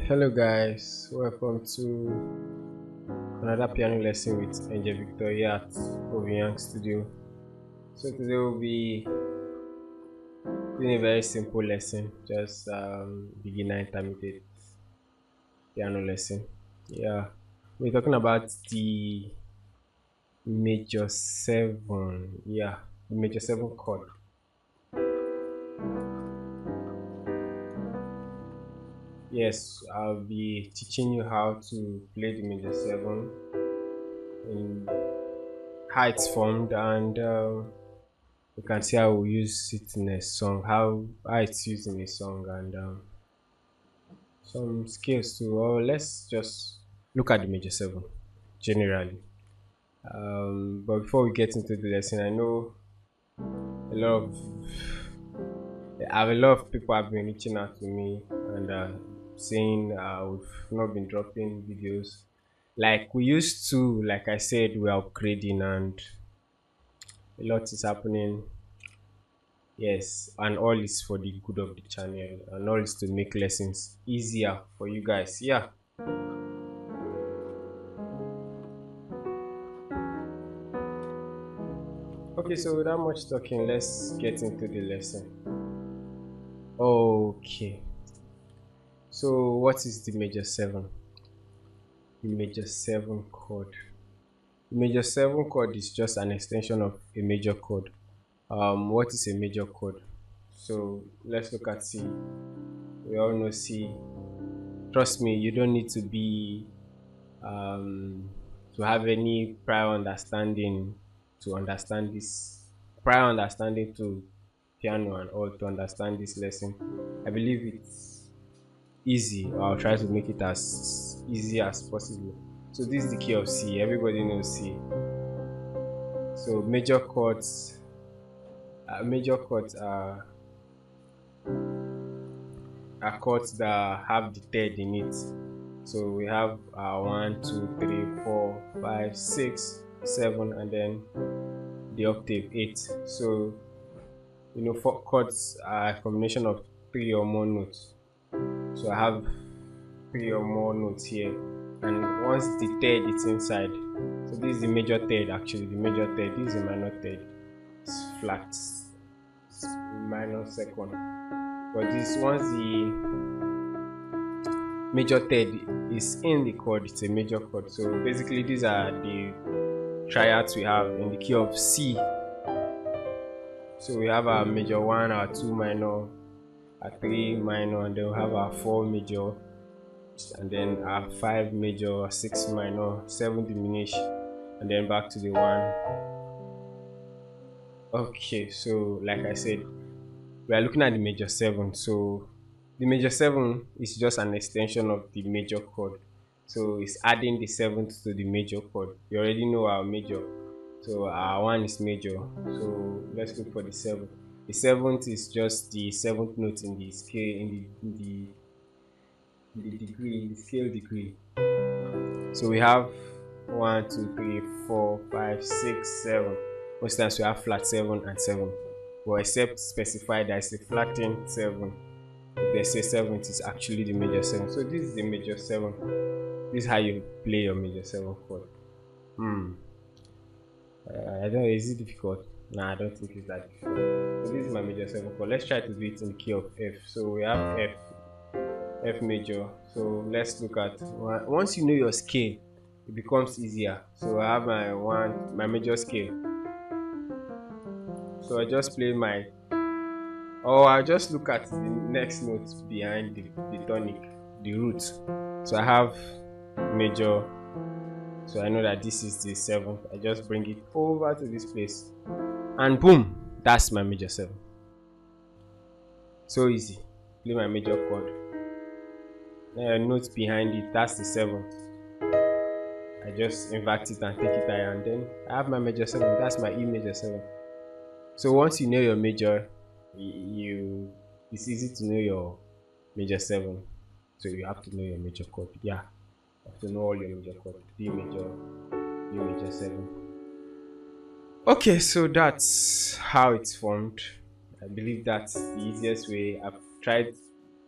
Hello guys, welcome to another piano lesson with Angel Victoria at Obiang Studio. So today we'll be doing a very simple lesson, just beginner intermediate piano lesson. Yeah, we're talking about the major seven. Yeah, the major seven chord. Yes, I'll be teaching you how to play the major seven in how it's formed, and you can see how we use it in a song, how it's used in a song, and some skills too. Or let's just look at the major seven generally. But before we get into the lesson, I know a lot of I have a lot of people have been reaching out to me and saying we've not been dropping videos like we used to. Like I said, we're upgrading and a lot is happening. Yes, and all is for the good of the channel, and all is to make lessons easier for you guys. Yeah. Okay, so without much talking, let's get into the lesson. Okay. So what is the major seven? The major seven chord. The major seven chord is just an extension of a major chord. What is a major chord? So let's look at C. We all know C. Trust me, you don't need to be to have any to understand this prior understanding to piano and all to understand this lesson. I believe it's easy, or I'll try to make it as easy as possible. So this is the key of C. Everybody knows C. So major chords are chords that have the third in it. So we have 1, 2, 3, 4, 5, 6, 7, and then the octave 8. So four chords are a combination of 3 or more notes. So I have 3 or more notes here, and once the third is inside, so this is the major third. Actually, the major third, this is a minor third. It's flat, it's minor second. But this once the major third is in the chord, it's a major chord. So basically these are the triads we have in the key of C. So we have our major 1, our 2 minor, our 3 minor, and then we have our 4 major, and then our 5 major, 6 minor, 7 diminished, and then back to the 1. Okay, so like I said, we are looking at the major 7. So the major 7 is just an extension of the major chord. So it's adding the 7th to the major chord. You already know our major. So our 1 is major. So let's look for the 7th. The 7th is just the 7th note in the scale, in the degree, in the scale degree. So we have 1, 2, 3, 4, 5, 6, 7. Most times we have flat 7 and 7. But except specify that it's a flattened 7. If they say 7th is actually the major 7. So this is the major 7. This is how you play your major 7 chord. I don't know, is it difficult? Nah, I don't think it's that difficult. So this is my major 7 chord. Let's try to do it in the key of F. So we have F major. So let's look at once you know your scale, it becomes easier. So I have my major scale. So I just play I just look at the next note behind the tonic, the root. So I have major. So I know that this is the 7th. I just bring it over to this place, and boom, that's my major 7. So easy. Play my major chord. Note behind it, that's the 7th. I just invert it and take it higher, and then I have my major 7. That's my E major 7. So once you know your major, it's easy to know your major 7. So you have to know your major chord. Yeah, you have to know all your major chord. D major, E major 7. Okay, so that's how it's formed. I believe that's the easiest way. I've tried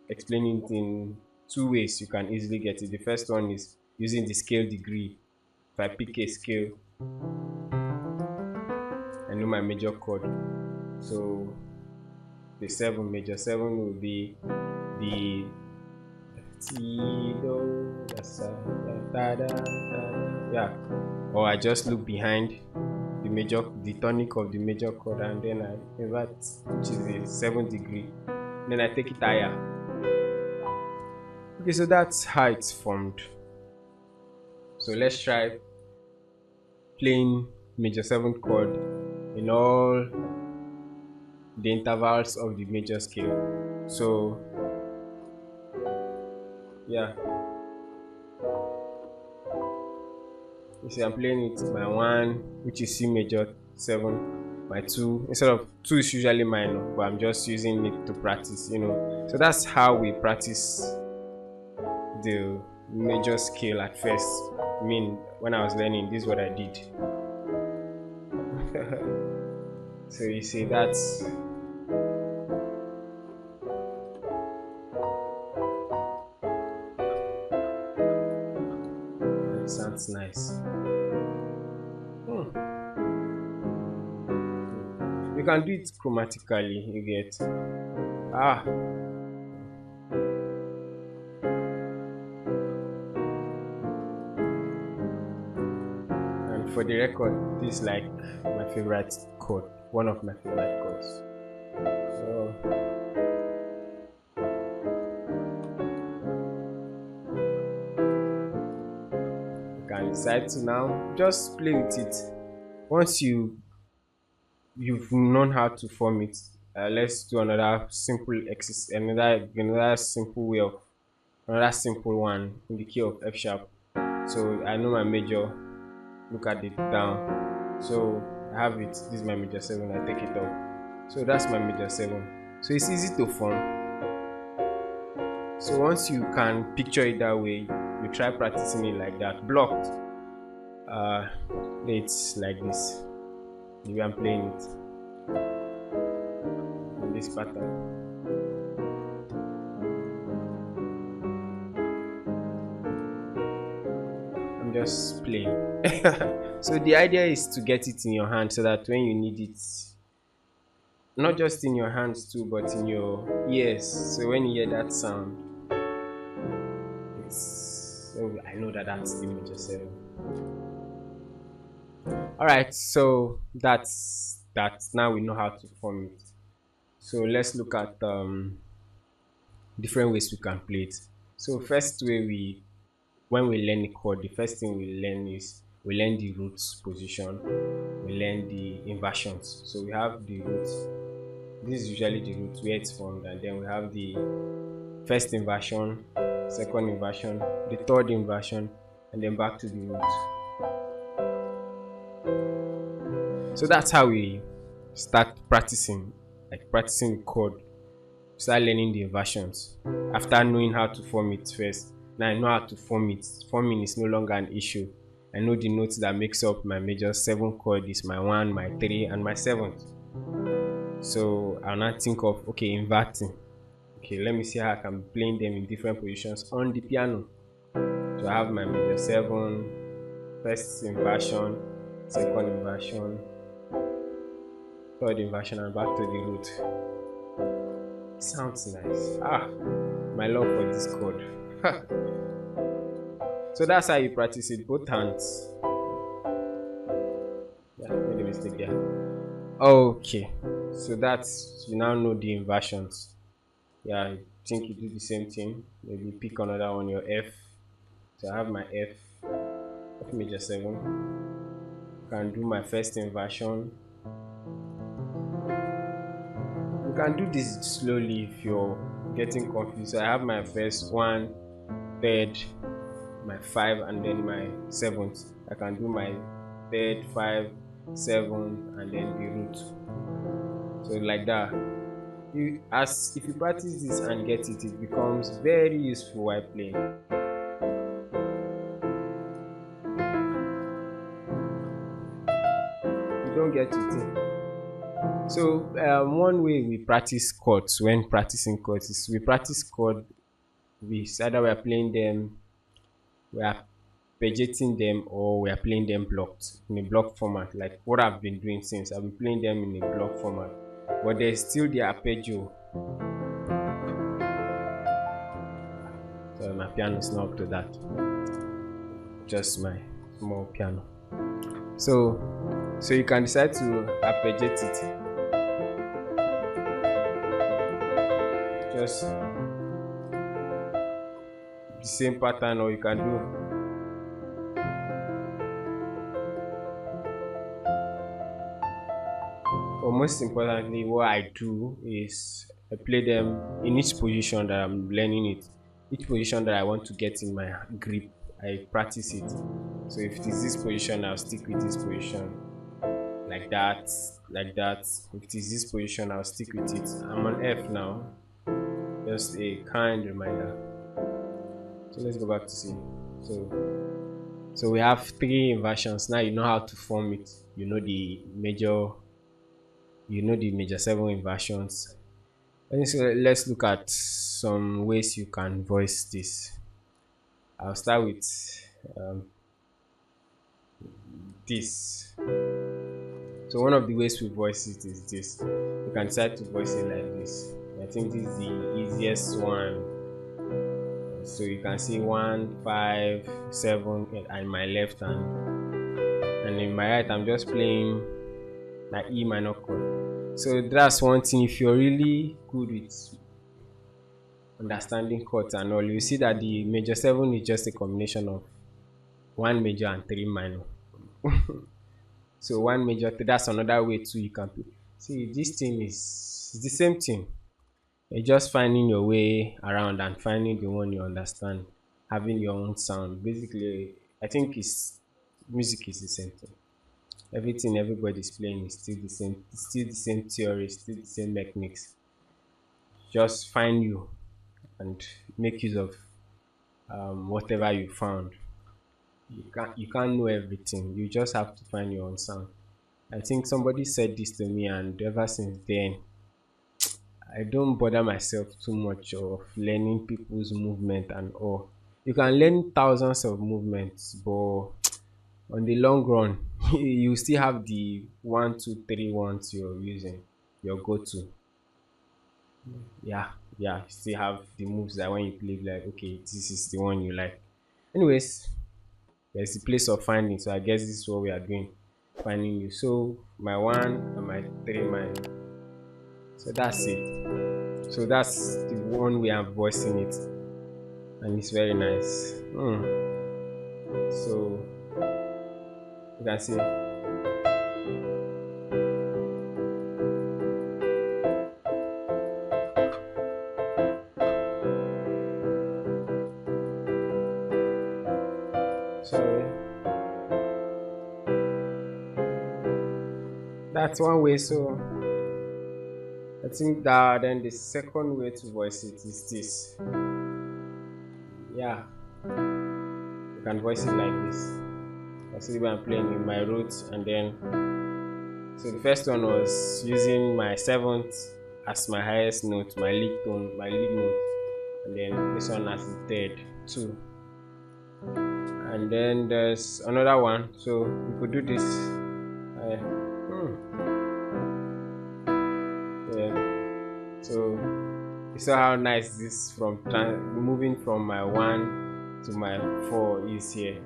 explaining it in two ways you can easily get it. The first one is using the scale degree. If I pick a scale, I know my major chord. So the seven, major seven will be the T do da sa da. Yeah. Or I just look behind the tonic of the major chord, and then I invert, which is the 7th degree. Then I take it higher. Okay, so that's how it's formed. So let's try playing major 7th chord in all the intervals of the major scale. So yeah, you see I'm playing it my 1, which is C major 7, my 2, instead of 2 is usually minor, but I'm just using it to practice, so that's how we practice the major scale at first. I mean, when I was learning, this is what I did. So you see, that sounds nice. You can do it chromatically, you get. And for the record, this is like my favorite chord, one of my favorite chords. So you can decide to now just play with it. Once you've known how to form it, let's do another simple exercise, another simple way of another simple one in the key of F sharp. So I know my major, look at it down. So I have it, this is my major 7, I take it up. So that's my major 7. So it's easy to form. So once you can picture it that way, you try practicing it like that, blocked. It's like this, the way I'm playing it in this pattern. I'm just playing. So the idea is to get it in your hand so that when you need it, not just in your hands too, but in your ears. So when you hear that sound, I know that that's the major 7. Alright, so that's that. Now we know how to form it. So let's look at different ways we can play it. So first way, when we learn a chord, the first thing we learn is we learn the roots position, we learn the inversions. So we have the roots. This is usually the root where it's formed, and then we have the first inversion, second inversion, the third inversion, and then back to the root. So that's how we start practicing, like practicing the chord. Start learning the inversions after knowing how to form it first. Now I know how to form it. Forming is no longer an issue. I know the notes that makes up my major 7 chord is my 1, my 3, and my 7th. So I'll now think of, okay, inverting. Okay, let me see how I can be playing them in different positions on the piano. So I have my major 7, first inversion, second inversion, third inversion, and back to the root. Sounds nice. My love for this chord. So that's how you practice it, both hands. Yeah, made a mistake there. Okay, so that's, you now know the inversions. Yeah, I think you do the same thing. Maybe pick another one, your F. So I have my F major 7. Can do my first inversion. You can do this slowly if you're getting confused. So I have my first 1, 3rd, my 5, and then my 7th. I can do my 3rd, 5, 7, and then the root. So like that. If you practice this and get it, it becomes very useful while playing. You don't get it. So one way we practice chords when practicing chords is we practice chord It's either we are playing them, we are arpeggiating them, or we are playing them blocked in a block format. Like what I've been doing since I've been playing them in a block format, but there's still the arpeggio. So my piano is not up to that. Just my small piano. So you can decide to arpeggiate it. Just the same pattern, or you can do, or most importantly, what I do is I play them in each position that I'm learning it. Each position that I want to get in my grip, I practice it. So if it is this position, I'll stick with this position, like that, like that. If it is this position, I'll stick with it. I'm on F now. Just a kind reminder. So let's go back to C. So we have three inversions. Now you know how to form it. You know the major 7 inversions. And so let's look at some ways you can voice this. I'll start with um, this. So one of the ways we voice it is this. You can decide to voice it like this. I think this is the easiest one. So you can see 1, 5, 7 in my left hand, and in my right I'm just playing my E minor chord. So that's one thing. If you're really good with understanding chords and all, you see that the major 7 is just a combination of 1 major and 3 minor. So 1 major, that's another way too you can play. See, this thing is the same thing. You're just finding your way around and finding the one you understand, having your own sound. Basically, I think it's music is the same thing. Everything everybody's playing is still the same. It's still the same theory, still the same techniques. Just find you and make use of whatever you found. You can't know everything. You just have to find your own sound. I think somebody said this to me, and ever since then, I don't bother myself too much of learning people's movement and all. You can learn thousands of movements, but on the long run, you still have the 1, 2, 3 ones you're using, your go-to. Yeah, yeah, you still have the moves that when you play, like, okay, this is the one you like. Anyways, there's the place of finding. So I guess this is what we are doing, finding you. So my 1 and my 3, my, so that's it. So that's the one way I'm voicing it, and it's very nice. So you can see. So that's one way. So I think that then the second way to voice it is this. Yeah, you can voice it like this. I see when I'm playing in my roots, and then so the first one was using my 7th as my highest note, my lead tone, my lead note, and then this one as the third, 2. And then there's another one. So we could do this. Yeah. So you saw how nice this from moving from my 1 to my 4 is here.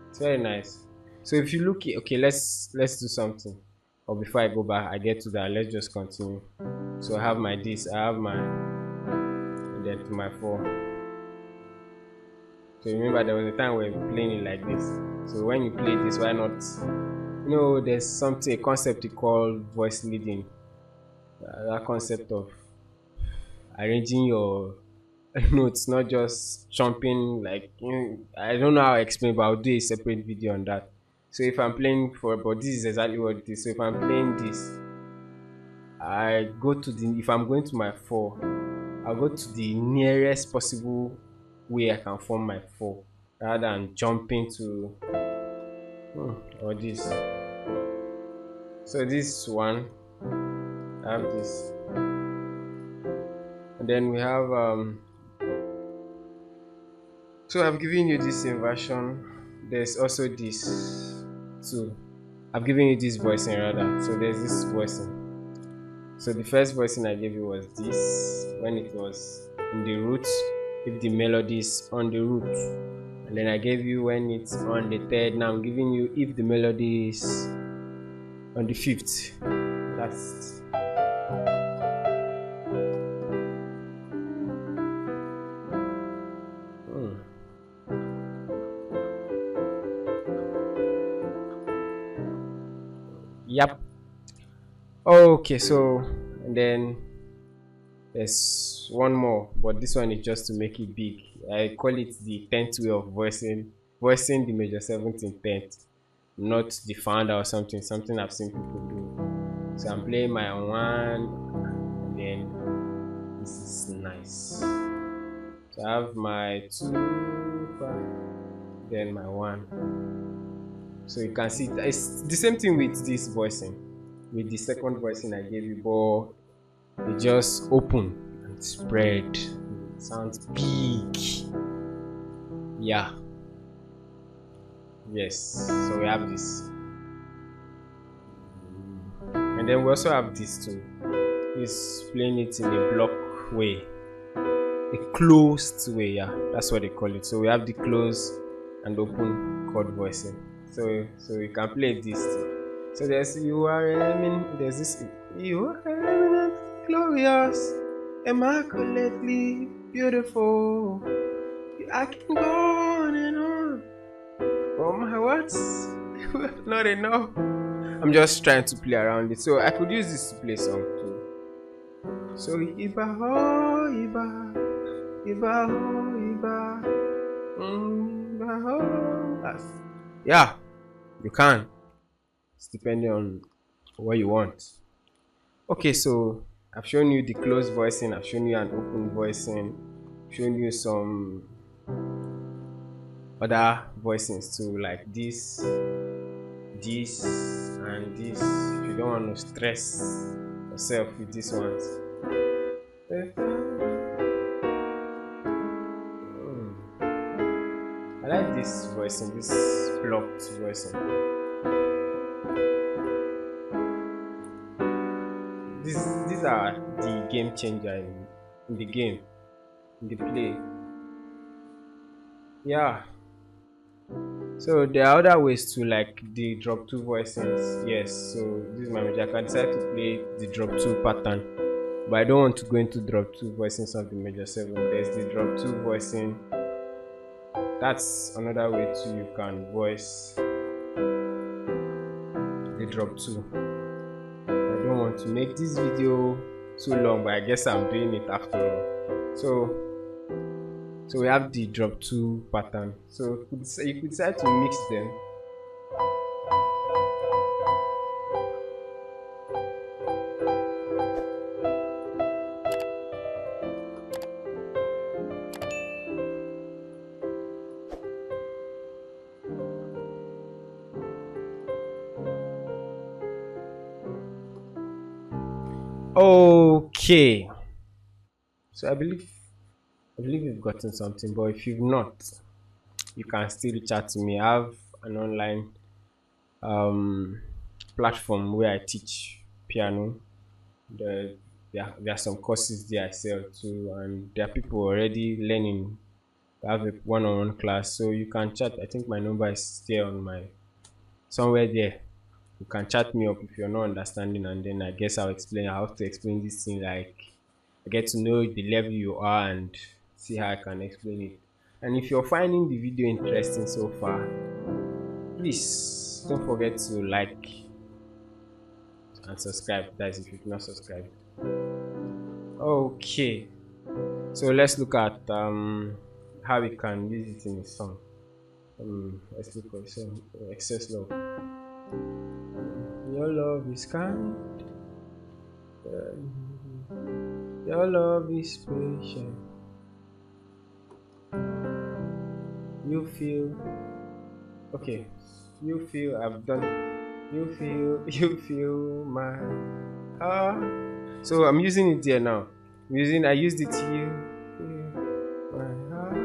It's very nice. So if you look, okay, let's do something. Or before I go back, I get to that. Let's just continue. So I have my this, I have my, and then to my 4. So remember, there was a time we were playing it like this. So when you play this, why not? There's something, a concept called voice leading. That concept of arranging your notes, not just jumping like, I don't know how I explain, but I'll do a separate video on that. So if I'm playing but this is exactly what it is. So if I'm playing this, I go to the, if I'm going to my 4, I'll go to the nearest possible way I can form my 4, rather than jumping to or this. So this one, I have this, and then we have So I've given you this inversion. There's also this too. I've given you this voicing rather. So there's this voicing. So the first voicing I gave you was this when it was in the root, if the melody is on the root. And then I gave you when it's on the third. Now I'm giving you if the melody is on the fifth. That's yep. Okay, so and then there's one more, but this one is just to make it big. I call it the 10th way of voicing the major seventh in 10th, not the founder or something I've seen people do. So I'm playing my one, and then this is nice. So I have my 2, 5, then my 1. So you can see it's the same thing with this voicing, with the second voicing I gave you, but it just open and spread. It sounds big. Yeah. Yes. So we have this. And then we also have this too. He's playing it in a block way. A closed way, yeah. That's what they call it. So we have the closed and open chord voicing. So you can play this too. So there's there's this you are eminent, glorious, immaculately beautiful. I can go on and on. Oh my words, not enough. I'm just trying to play around it. So I could use this to play song too. So Iba ho Iba, Iba ho Iba, Iba ho. Yeah, you can. It's depending on what you want. Okay, so I've shown you the closed voicing, I've shown you an open voicing, I've shown you some other voicings too, like this, and this. If you don't want to stress yourself with these ones. I like this voicing, this blocked voicing. These are the game changer in the game, in the play. Yeah. So there are other ways to like the drop 2 voicings. Yes, so this is my major. I can decide to play the drop 2 pattern, but I don't want to go into drop 2 voicings of the major 7. There's the drop 2 voicing. That's another way too. You can voice the drop 2. I don't want to make this video too long, but I guess I'm doing it after all. So we have the drop 2 pattern. So you could decide to mix them. Okay. So I believe you've gotten something, but if you've not, you can still reach out to me. I have an online platform where I teach piano. There are some courses there I sell too, and there are people already learning. I have a one-on-one class, so you can chat. I think my number is still on my somewhere there. You can chat me up if you're not understanding, and then I guess I'll explain how to explain this thing. Like I get to know the level you are and see how I can explain it. And if you're finding the video interesting so far, please don't forget to like and subscribe. That is if you've not subscribed. Okay, so let's look at how we can use it in a song. Let's look at some excess love. Your love is kind. Your love is patient. You feel okay. You feel I've done. You feel my heart. So I'm using it there now. I used it here. My heart.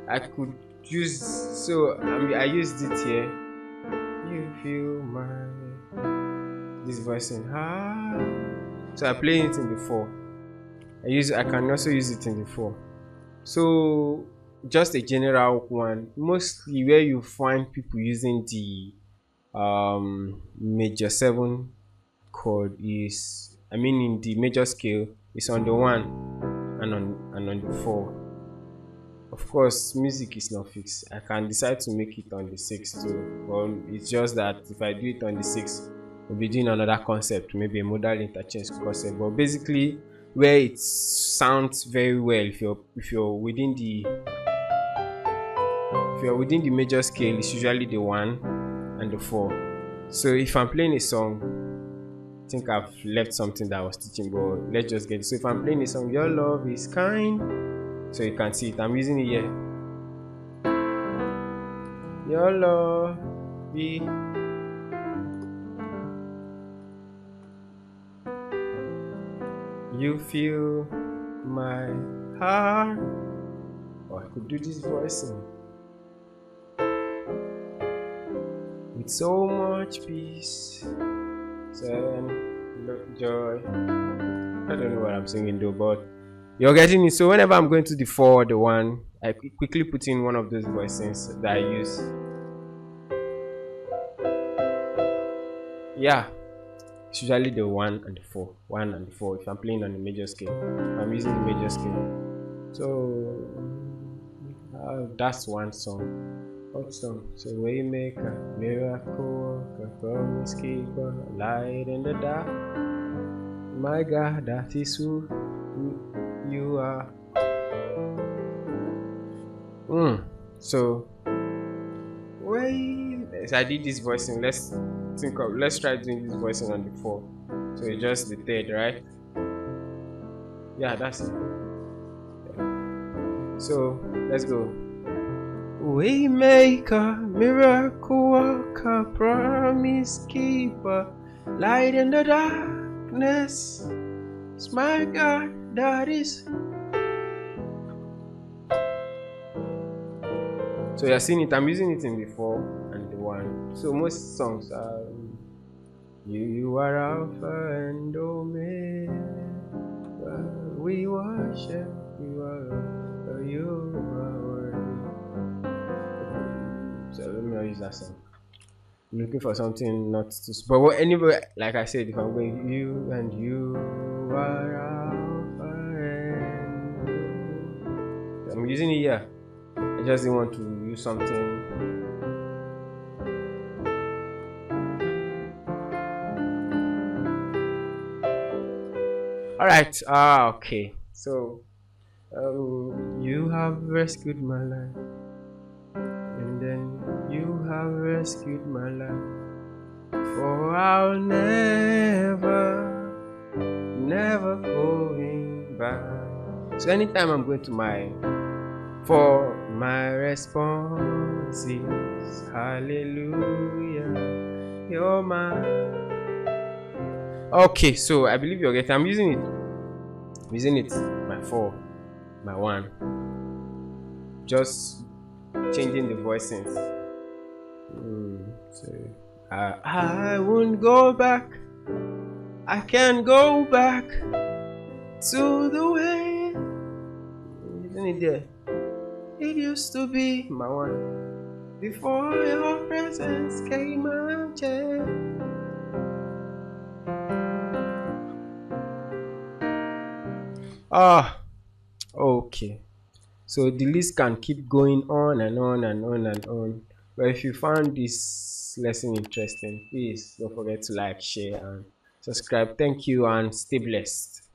I could use, I used it here. You feel my this voice in so I play it in the four. I can also use it in the four. So just a general one. Mostly where you find people using the major seven chord is, I mean, in the major scale is on the one and on the four. Of course, music is not fixed. I can decide to make it on the six too. It's just that if I do it on the six, we'll be doing another concept, maybe a modal interchange concept. But basically, where it sounds very well, if you're within the major scale, it's usually the one and the four. So if I'm playing a song, I think I've left something that I was teaching, but let's just get it. So if I'm playing a song, your love is kind, so you can see it. I'm using it here. Your love be you feel my heart. Or I could do this voicing with so much peace and joy. I don't know what I'm singing though, but you're getting it. So whenever I'm going to the four, the one, I quickly put in one of those voicings that I use. Yeah, it's usually the one and the four. One and the four if I'm playing on the major scale. I'm using the major scale. So that's one song. What song? So Waymaker, Miracle Worker, Promise Keeper, Light in the Dark. My God, that is who you are. So wait, I did this voicing. Let's try doing this voicing on the four. So it's just the third, right? Yeah, that's it. Yeah. So let's go. Waymaker, miracle worker, promise keeper, light in the darkness. It's my God, that is. So you're seeing it. I'm using it in the four and the one. So most songs are you are Alpha and Omega. We worship you are you are worthy. So let me not use that song. I'm looking for something not too. But anyway, like I said, if I'm going you and you are Alpha and I'm using it here. I just didn't want to use something. Alright, okay. So you have rescued my life, and then you have rescued my life, for I'll never going back. So anytime I'm going to for my response is hallelujah, you're mine. Okay, so I believe you're getting. I'm using it. My four, my one. Just changing the voicings. So I won't go back. I can't go back to the way. Isn't it there? It used to be my one before your presence came and changed. Okay. So the list can keep going on and on and on and on. But if you found this lesson interesting, please don't forget to like, share, and subscribe. Thank you and stay blessed.